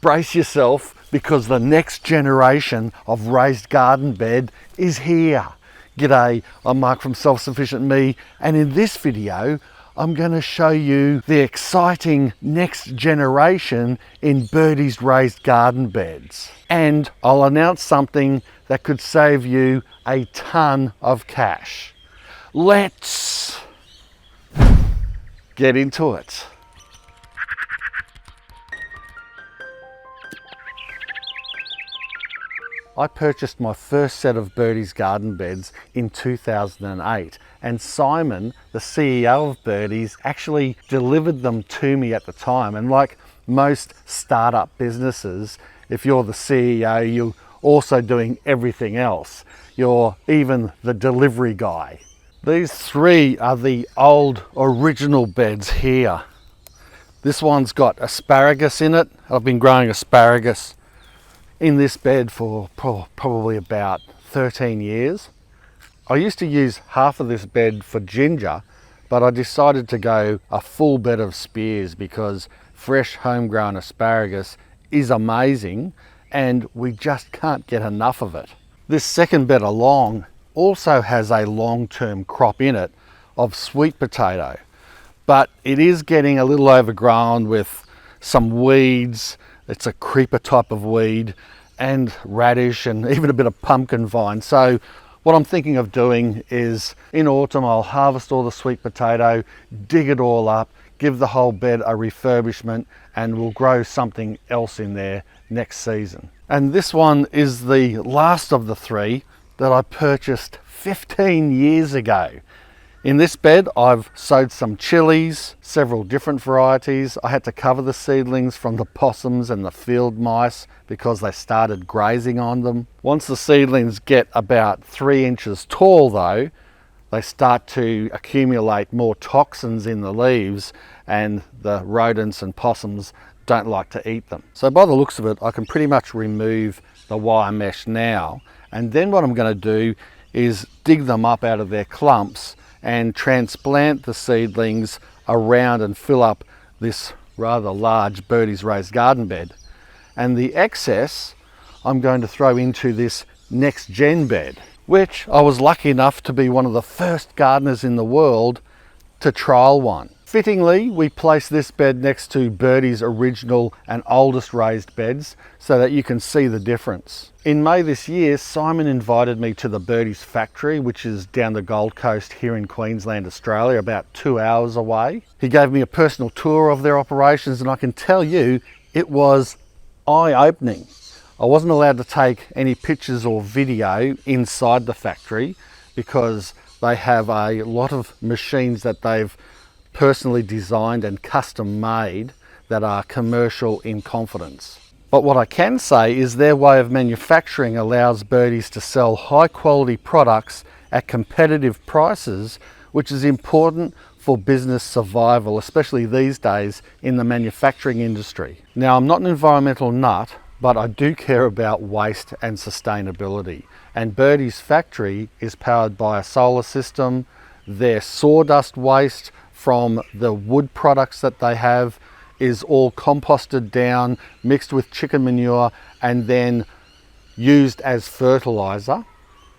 Brace yourself, because the next generation of raised garden bed is here. G'day, I'm Mark from Self Sufficient Me, and in this video I'm going to show you the exciting next generation in Birdies raised garden beds. And I'll announce something that could save you a ton of cash. Let's get into it. I purchased my first set of Birdies garden beds in 2008, and Simon, the CEO of Birdies, actually delivered them to me at the time. And like most startup businesses, if you're the CEO, you're also doing everything else. You're even the delivery guy. These three are the old original beds here. This one's got asparagus in it. I've been growing asparagus in this bed for probably about 13 years. I used to use half of this bed for ginger, but I decided to go a full bed of spears because fresh homegrown asparagus is amazing and we just can't get enough of it. This second bed along also has a long-term crop in it of sweet potato, but it is getting a little overgrown with some weeds. It's a creeper type of weed, and radish, and even a bit of pumpkin vine. So what I'm thinking of doing is in autumn I'll harvest all the sweet potato, dig it all up, give the whole bed a refurbishment, and we'll grow something else in there next season. And this one is the last of the three that I purchased 15 years ago. In this bed, I've sowed some chilies, several different varieties. I had to cover the seedlings from the possums and the field mice because they started grazing on them. Once the seedlings get about 3 inches tall though, they start to accumulate more toxins in the leaves, and the rodents and possums don't like to eat them. So by the looks of it, I can pretty much remove the wire mesh now. And then what I'm going to do is dig them up out of their clumps and transplant the seedlings around and fill up this rather large Birdies raised garden bed. And the excess I'm going to throw into this next gen bed, which I was lucky enough to be one of the first gardeners in the world to trial one. Fittingly, we placed this bed next to Birdies' original and oldest raised beds so that you can see the difference. In May this year, Simon invited me to the Birdies factory, which is down the Gold Coast here in Queensland, Australia, about 2 hours away. He gave me a personal tour of their operations, and I can tell you it was eye-opening. I wasn't allowed to take any pictures or video inside the factory because they have a lot of machines that they've personally designed and custom made that are commercial in confidence. But what I can say is their way of manufacturing allows Birdies to sell high quality products at competitive prices, which is important for business survival, especially these days in the manufacturing industry. Now, I'm not an environmental nut, but I do care about waste and sustainability. And Birdies factory is powered by a solar system. Their sawdust waste from the wood products that they have is all composted down, mixed with chicken manure, and then used as fertilizer.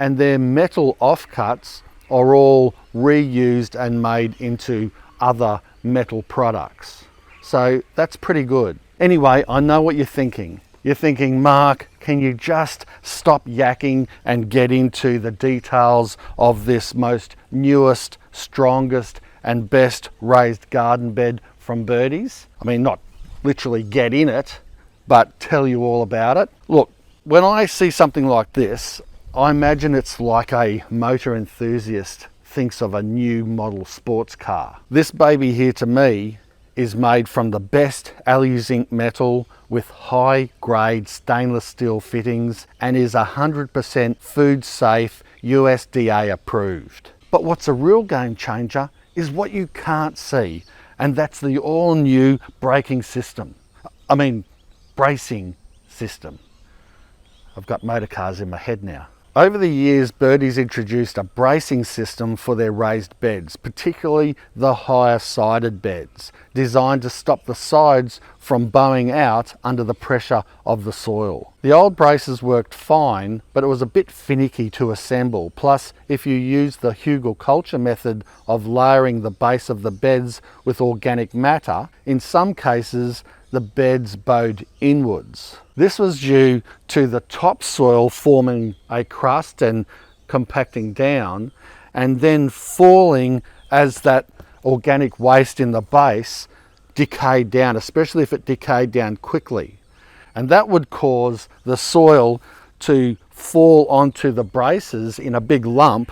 And their metal offcuts are all reused and made into other metal products. So that's pretty good. Anyway, I know what you're thinking. You're thinking, Mark, can you just stop yakking and get into the details of this most newest, strongest, and best raised garden bed from Birdies? I mean, not literally get in it, but tell you all about it. Look, when I see something like this, I imagine it's like a motor enthusiast thinks of a new model sports car. This baby here to me is made from the best alu-zinc metal with high grade stainless steel fittings and is 100% food safe, USDA approved. But what's a real game changer is what you can't see, and that's the all new bracing system. I've got motor cars in my head now. Over the years, Birdies introduced a bracing system for their raised beds, particularly the higher sided beds, designed to stop the sides from bowing out under the pressure of the soil. The old braces worked fine, but it was a bit finicky to assemble. Plus, if you use the hugelkultur method of layering the base of the beds with organic matter, in some cases the beds bowed inwards. This was due to the topsoil forming a crust and compacting down, and then falling as that organic waste in the base decayed down, especially if it decayed down quickly. And that would cause the soil to fall onto the braces in a big lump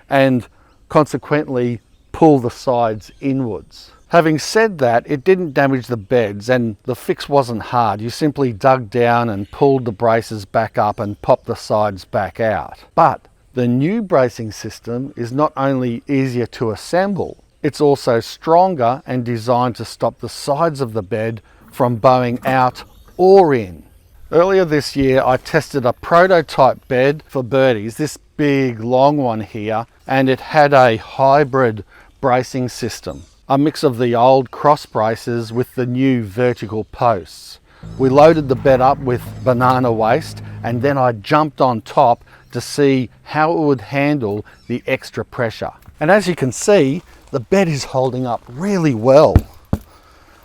and consequently pull the sides inwards. Having said that, it didn't damage the beds and the fix wasn't hard. You simply dug down and pulled the braces back up and popped the sides back out. But the new bracing system is not only easier to assemble, it's also stronger and designed to stop the sides of the bed from bowing out or in. Earlier this year, I tested a prototype bed for Birdies, this big long one here, and it had a hybrid bracing system. A mix of the old cross braces with the new vertical posts. We loaded the bed up with banana waste and then I jumped on top to see how it would handle the extra pressure. And as you can see, the bed is holding up really well.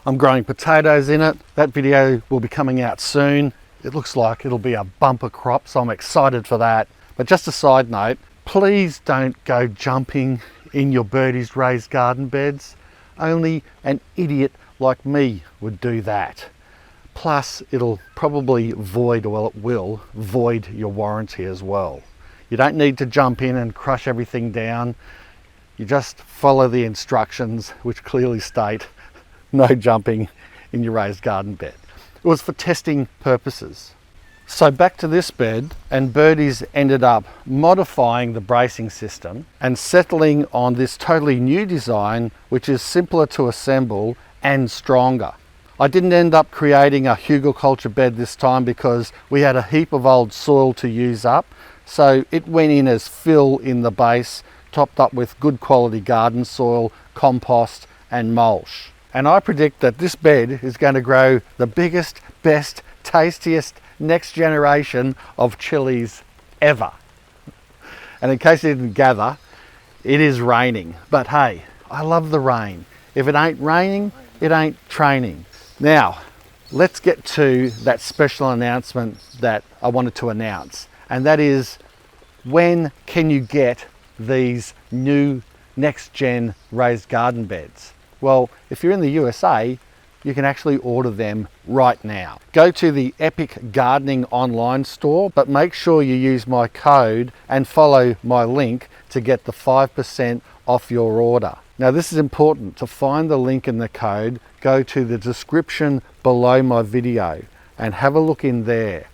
I'm growing potatoes in it. That video will be coming out soon. It looks like it'll be a bumper crop, so I'm excited for that. But just a side note, please don't go jumping in your Birdies raised garden beds. Only an idiot like me would do that. Plus, it'll probably void your warranty as well. You don't need to jump in and crush everything down. You just follow the instructions, which clearly state no jumping in your raised garden bed. It was for testing purposes. So back to this bed, and Birdies ended up modifying the bracing system and settling on this totally new design, which is simpler to assemble and stronger. I didn't end up creating a hugelkultur bed this time because we had a heap of old soil to use up, so it went in as fill in the base, topped up with good quality garden soil, compost and mulch. And I predict that this bed is going to grow the biggest, best, tastiest next generation of chilies ever. And in case you didn't gather, it is raining. But hey, I love the rain. If it ain't raining, it ain't training. Now, let's get to that special announcement that I wanted to announce. And that is, when can you get these new next-gen raised garden beds? Well, if you're in the USA, you can actually order them right now. Go to the Epic Gardening online store, but make sure you use my code and follow my link to get the 5% off your order. Now this is important. To find the link and the code, go to the description below my video and have a look in there.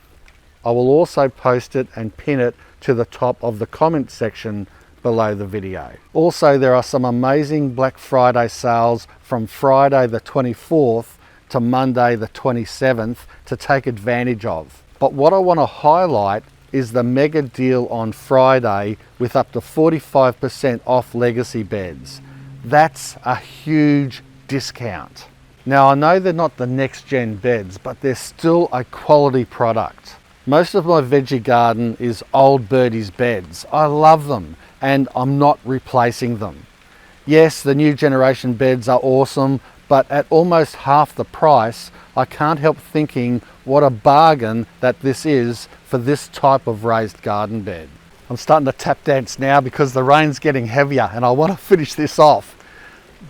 I will also post it and pin it to the top of the comment section below the video. Also, there are some amazing Black Friday sales from Friday the 24th to Monday the 27th to take advantage of. But what I want to highlight is the mega deal on Friday with up to 45% off legacy beds. That's a huge discount. Now I know they're not the next gen beds, but they're still a quality product. Most of my veggie garden is old Birdies beds. I love them and I'm not replacing them. Yes, the new generation beds are awesome, but at almost half the price, I can't help thinking what a bargain that this is for this type of raised garden bed. I'm starting to tap dance now because the rain's getting heavier and I want to finish this off.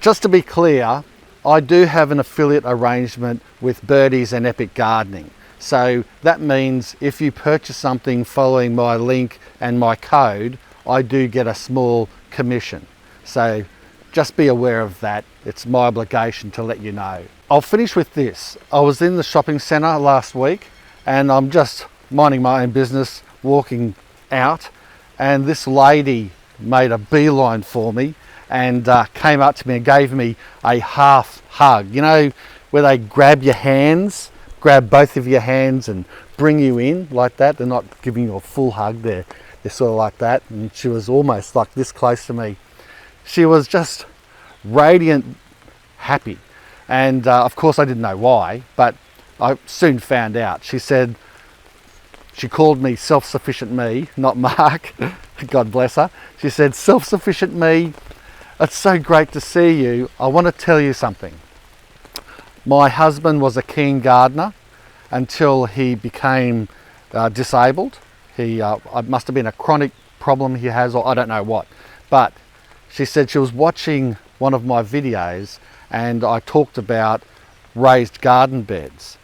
Just to be clear, I do have an affiliate arrangement with Birdies and Epic Gardening. So that means if you purchase something following my link and my code, I do get a small commission. So just be aware of that. It's my obligation to let you know. I'll finish with this. I was in the shopping centre last week and I'm just minding my own business, walking out, and this lady made a beeline for me and came up to me and gave me a half hug. You know, where they grab your hands, grab both of your hands and bring you in like that. They're not giving you a full hug, they're They're sort of like that, and she was almost like this close to me. She was just radiant happy, and of course I didn't know why, but I soon found out. She said, she called me self-sufficient me, not Mark, God bless her. She said, self-sufficient me, it's so great to see you. I want to tell you something. My husband was a keen gardener until he became disabled. It must have been a chronic problem he has, or I don't know what. But she said she was watching one of my videos and I talked about raised garden beds.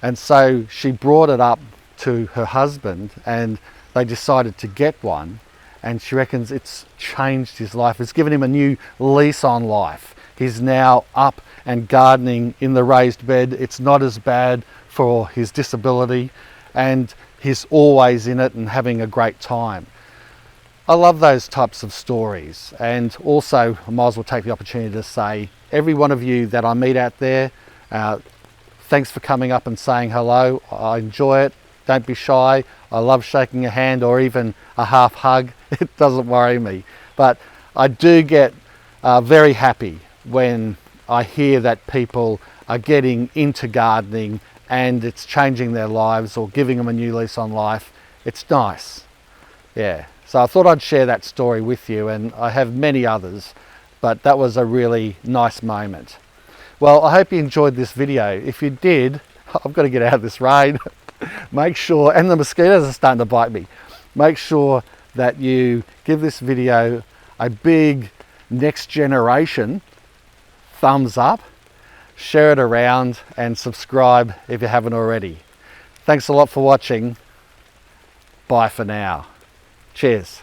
And so she brought it up to her husband and they decided to get one, and she reckons it's changed his life. It's given him a new lease on life. He's now up and gardening in the raised bed. It's not as bad for his disability, and he's always in it and having a great time. I love those types of stories, and also I might as well take the opportunity to say, every one of you that I meet out there, thanks for coming up and saying hello. I enjoy it. Don't be shy. I love shaking a hand or even a half hug. It doesn't worry me. But I do get very happy when I hear that people are getting into gardening and it's changing their lives or giving them a new lease on life. It's nice. Yeah. So I thought I'd share that story with you, and I have many others, but that was a really nice moment. Well, I hope you enjoyed this video. If you did, I've got to get out of this rain. Make sure, and the mosquitoes are starting to bite me. Make sure that you give this video a big next generation thumbs up, share it around, and subscribe if you haven't already. Thanks a lot for watching. Bye for now. Cheers.